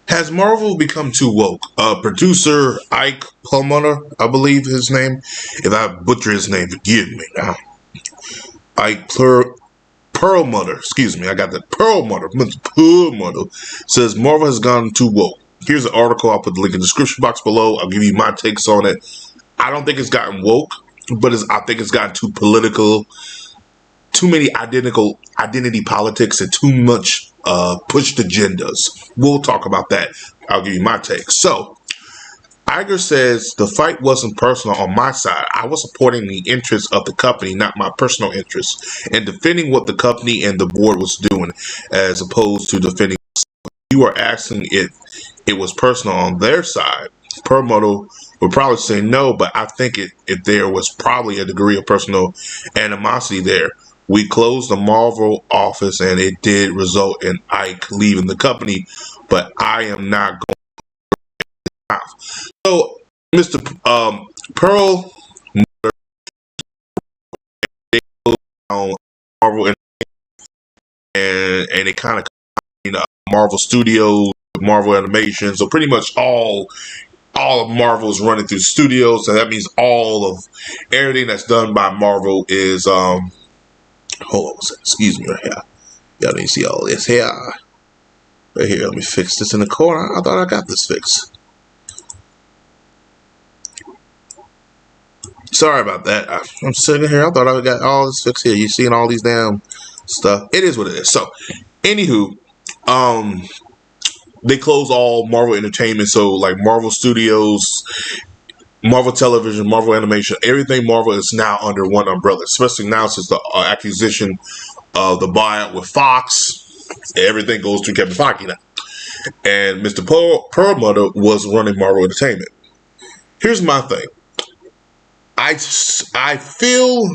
Has Marvel become too woke? Producer Ike Perlmutter, I believe his name. If I butcher his name, forgive me. Ike Perlmutter, excuse me, I got that Perlmutter. Mr. Perlmutter says Marvel has gone too woke. Here's an article. I'll put the link in the description box below. I'll give you my takes on it. I don't think it's gotten woke, but I think it's gotten too political. Too many identity politics and too much pushed agendas. We'll talk about that. I'll give you my take. So, Iger says the fight wasn't personal on my side. I was supporting the interests of the company, not my personal interests, and defending what the company and the board was doing, as opposed to defending. You are asking if it was personal on their side. Perlmutter would probably say no, but I think if there was probably a degree of personal animosity there. We closed the Marvel office, and it did result in Ike leaving the company, but I am not going to. So, Mr. Pearl, on Marvel, and it kind of Marvel Studios, Marvel Animation. So pretty much all of Marvel is running through studios. So that means all of everything that's done by Marvel is hold on a second, excuse me right here. Y'all didn't see all this here. Right here, let me fix this in the corner. I thought I got this fixed. Sorry about that. I'm sitting here. I thought I got all this fixed here. You seeing all these damn stuff. It is what it is. So, anywho, they close all Marvel Entertainment. So, like Marvel Studios, Marvel Television, Marvel Animation, everything Marvel is now under one umbrella, especially now since the acquisition of the buyout with Fox. Everything goes through Kevin Feige now. And Mr. Perlmutter was running Marvel Entertainment. Here's my thing. I feel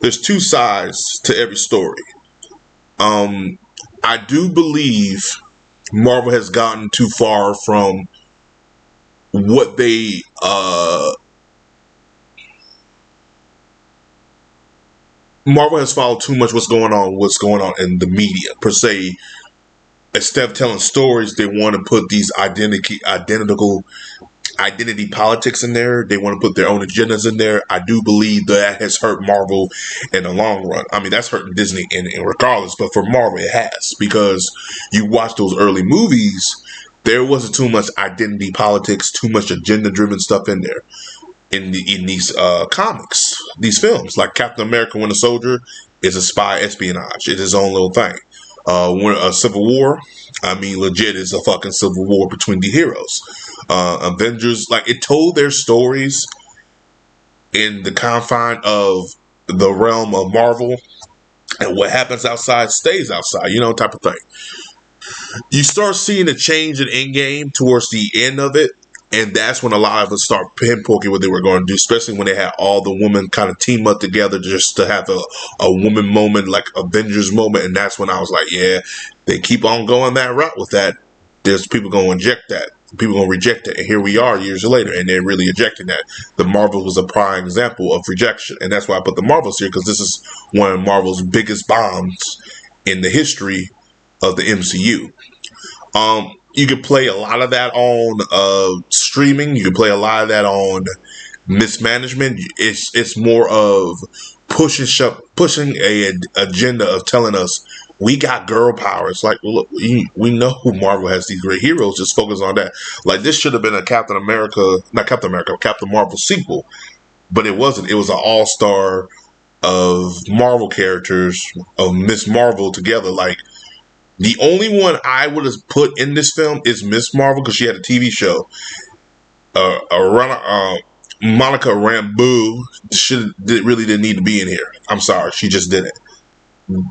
there's two sides to every story. I do believe Marvel has gotten too far from what they Marvel has followed too much what's going on in the media per se. Instead of telling stories, they want to put these identity politics in there. They want to put their own agendas in there. I do believe that has hurt Marvel in the long run. I mean, that's hurting Disney in regardless, but for Marvel it has, because you watch those early movies, there wasn't too much identity politics, too much agenda-driven stuff in there. In these comics, these films, like Captain America: Winter Soldier is a spy espionage. It's his own little thing. Civil War, I mean, legit is a fucking civil war between the heroes. Avengers, like, it told their stories in the confine of the realm of Marvel, and what happens outside stays outside, type of thing. You start seeing a change in Endgame towards the end of it, and that's when a lot of us start pinpointing what they were going to do, especially when they had all the women kind of team up together just to have a woman moment, like Avengers moment. And that's when I was like, yeah, they keep on going that route with that. There's people going to inject that. People going to reject it. And here we are years later, and they're really ejecting that. The Marvel was a prime example of rejection. And that's why I put the Marvels here, because this is one of Marvel's biggest bombs in the history of the MCU. You can play a lot of that on streaming. You can play a lot of that on mismanagement. It's more of pushing a agenda of telling us we got girl power. It's like, well, look, we know who Marvel has these great heroes. Just focus on that. Like, this should have been a Captain Marvel sequel, but it wasn't. It was an all-star of Marvel characters of Miss Marvel together. Like, the only one I would have put in this film is Miss Marvel, because she had a TV show. Monica Rambeau really didn't need to be in here. I'm sorry, she just didn't.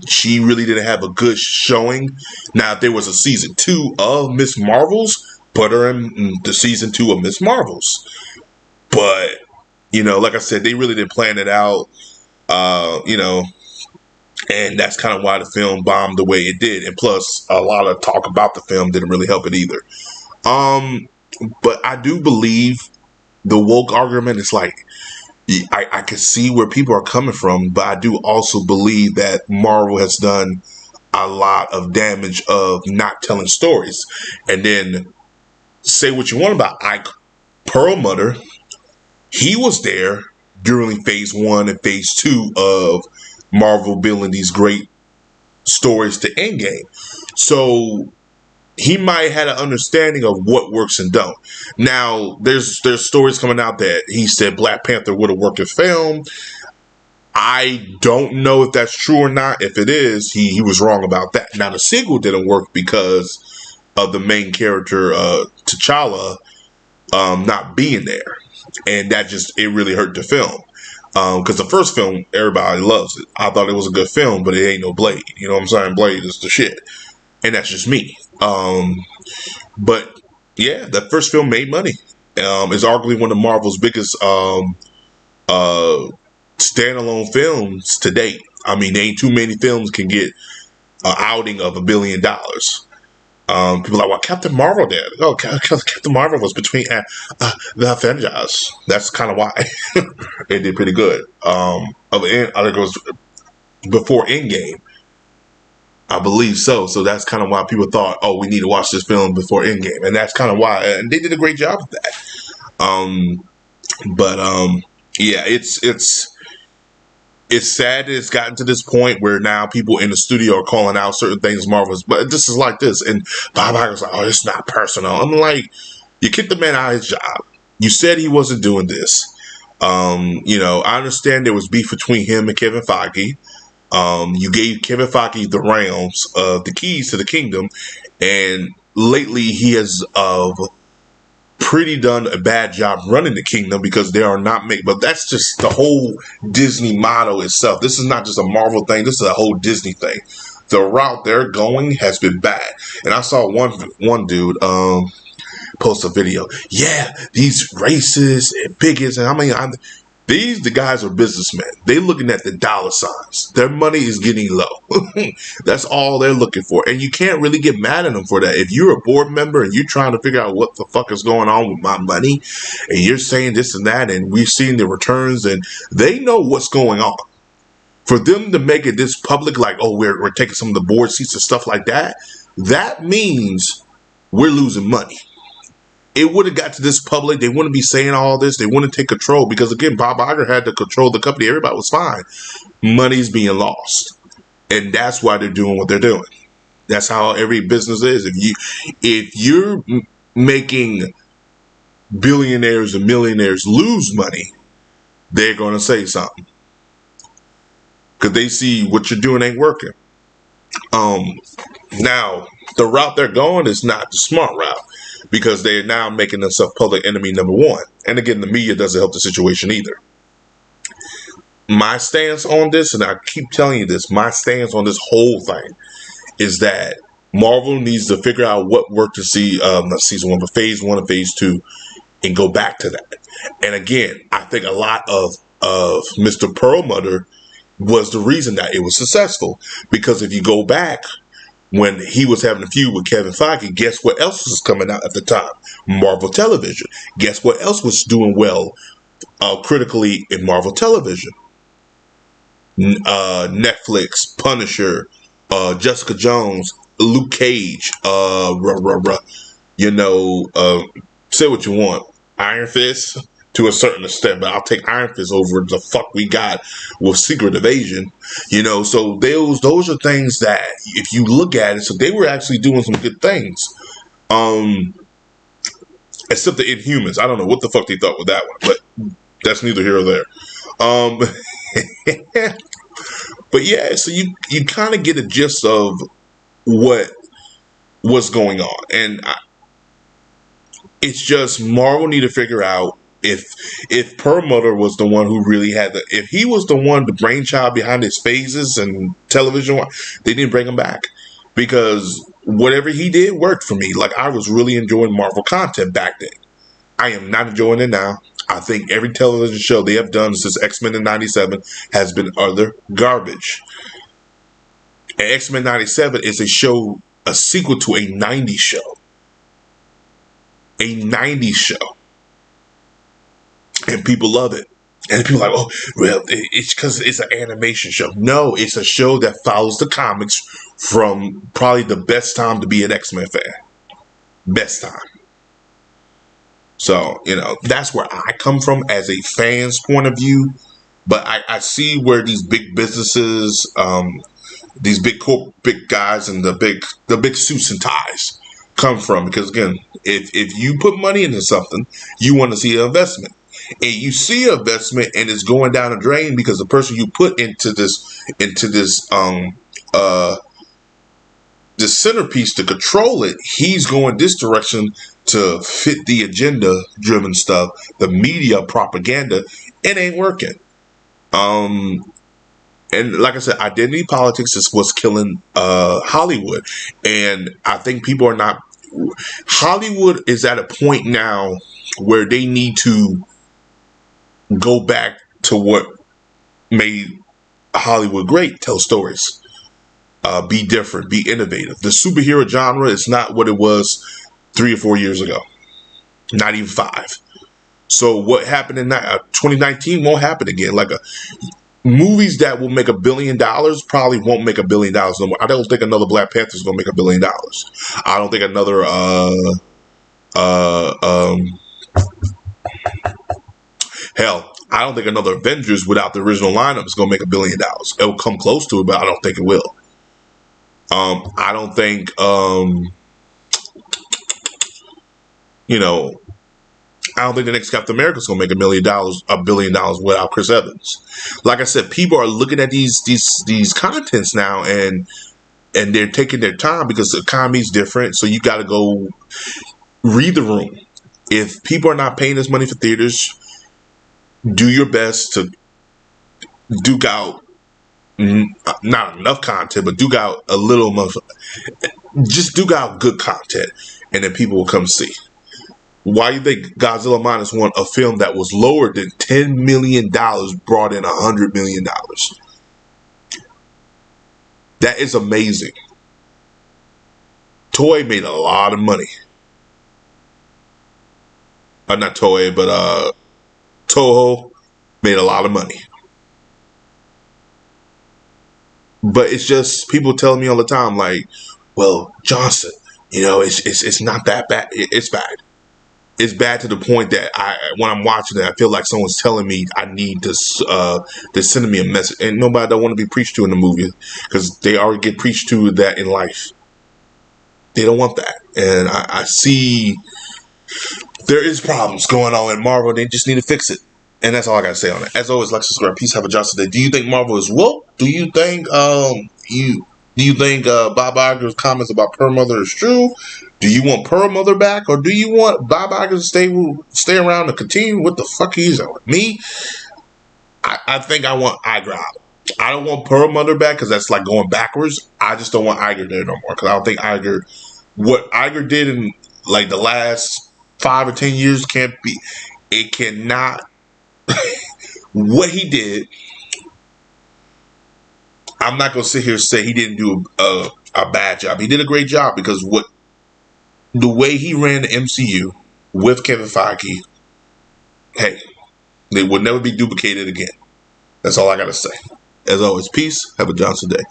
She really didn't have a good showing. Now, if there was a season 2 of Miss Marvels, put her in the season 2 of Miss Marvels. But, like I said, they really didn't plan it out. And that's kind of why the film bombed the way it did. And plus, a lot of talk about the film didn't really help it either. But I do believe the woke argument is like, I can see where people are coming from, but I do also believe that Marvel has done a lot of damage of not telling stories. And then say what you want about Ike Perlmutter, he was there during phase 1 and phase 2 of Marvel building these great stories to Endgame. So he might have had an understanding of what works and don't. Now, there's stories coming out that he said Black Panther would have worked in film. I don't know if that's true or not. If it is, he was wrong about that. Now, the sequel didn't work because of the main character, T'Challa, not being there. And that it really hurt the film. Because the first film, everybody loves it. I thought it was a good film, but it ain't no Blade. You know what I'm saying? Blade is the shit. And that's just me. But yeah, that first film made money. It's arguably one of Marvel's biggest standalone films to date. I mean, there ain't too many films can get an outing of $1 billion. People are like, well, Captain Marvel did. Oh, Captain Marvel was between the Avengers. That's kind of why it did pretty good. I think it was before Endgame. I believe so. So that's kind of why people thought, oh, we need to watch this film before Endgame. And that's kind of why. And they did a great job of that. Yeah, it's sad that it's gotten to this point where now people in the studio are calling out certain things Marvel's, but this is like this. And Bob Iger's like, oh, it's not personal. I'm like, you kicked the man out of his job. You said he wasn't doing this. I understand there was beef between him and Kevin Feige. You gave Kevin Feige the realms, the keys to the kingdom, and lately he has pretty done a bad job running the kingdom because they are not made. But that's just the whole Disney motto itself. This is not just a Marvel thing. This is a whole Disney thing. The route they're going has been bad. And I saw one dude post a video. Yeah, these racists and bigots, and the guys are businessmen. They're looking at the dollar signs. Their money is getting low. That's all they're looking for. And you can't really get mad at them for that. If you're a board member and you're trying to figure out what the fuck is going on with my money, and you're saying this and that, and we've seen the returns, and they know what's going on. For them to make it this public, like, oh, we're taking some of the board seats and stuff like that, that means we're losing money. It would have got to this public. They wouldn't be saying all this. They wouldn't take control because, again, Bob Iger had to control the company. Everybody was fine. Money's being lost. And that's why they're doing what they're doing. That's how every business is. If you're making billionaires and millionaires lose money, they're going to say something. Because they see what you're doing ain't working. Now, the route they're going is not the smart route. Because they're now making themselves public enemy number one. And again, the media doesn't help the situation either. My stance on this, and I keep telling you this, my stance on this whole thing is that Marvel needs to figure out what worked to see, not season 1, but phase 1 and phase 2, and go back to that. And again, I think a lot of Mr. Perlmutter was the reason that it was successful. Because if you go back, when he was having a feud with Kevin Feige, guess what else was coming out at the time? Marvel Television. Guess what else was doing well critically in Marvel Television? Netflix, Punisher, Jessica Jones, Luke Cage, say what you want. Iron Fist, to a certain extent, but I'll take Iron Fist over the fuck we got with Secret Invasion. So those are things that if you look at it, so they were actually doing some good things. Except the Inhumans. I don't know what the fuck they thought with that one, but that's neither here or there. But yeah, so you kind of get a gist of what's going on. And it's just Marvel need to figure out if Perlmutter was the one who really if he was the one, the brainchild behind his phases and television, they didn't bring him back. Because whatever he did worked for me. Like, I was really enjoying Marvel content back then. I am not enjoying it now. I think every television show they have done since X-Men in 97 has been utter garbage. And X-Men 97 is a sequel to a 90s show. A 90s show. And people love it. And people are like, oh, well, it's because it's an animation show. No, it's a show that follows the comics from probably the best time to be an X-Men fan. Best time. So, that's where I come from as a fan's point of view. But I see where these big businesses, these big guys, and the big suits and ties come from. Because again, if you put money into something, you want to see an investment, and you see an investment, and it's going down the drain because the person you put into this centerpiece to control it, he's going this direction to fit the agenda driven stuff, the media propaganda. It ain't working. And like I said, identity politics is what's killing Hollywood. And I think people are not. Hollywood is at a point now where they need to go back to what made Hollywood great: tell stories, be different, be innovative. The superhero genre is not what it was 3 or 4 years ago, not even 5. So what happened in 2019 won't happen again. Movies that will make $1 billion probably won't make $1 billion no more. I don't think another Black Panther is going to make $1 billion. I don't think another hell, I don't think another Avengers without the original lineup is going to make $1 billion. It'll come close to it, but I don't think it will. I don't think I don't think the next Captain America is going to make $1 billion without Chris Evans. Like I said, people are looking at these contents now, and they're taking their time because the economy's different. So you got to go read the room. If people are not paying this money for theaters, do your best to duke out not enough content, but duke out a little. Just duke out good content, and then people will come see. Why do you think Godzilla -1, a film that was lower than $10 million, brought in $100 million? That is amazing. Toei made a lot of money. Not Toei, but Toho made a lot of money. But it's just people telling me all the time, like, well, Johnson, it's not that bad. It's bad. It's bad to the point that when I'm watching it, I feel like someone's telling me I need to, they're sending me a message. And nobody don't want to be preached to in the movie because they already get preached to that in life. They don't want that. And I see there is problems going on in Marvel. They just need to fix it. And that's all I got to say on it. As always, like, subscribe. Peace, have a Johnson day. Do you think Marvel is woke? Do you think Bob Iger's comments about Perlmutter is true? Do you want Perlmutter back, or do you want Bob Iger to stay around and continue what the fuck he's on? Me, I think I want Iger out. I don't want Perlmutter back because that's like going backwards. I just don't want Iger there no more because I don't think what Iger did in like the last 5 or 10 years can't be. It cannot. What he did, I'm not gonna sit here and say he didn't do a bad job. He did a great job because the way he ran the MCU with Kevin Feige, hey, they would never be duplicated again. That's all I gotta say. As always, peace. Have a Johnson day.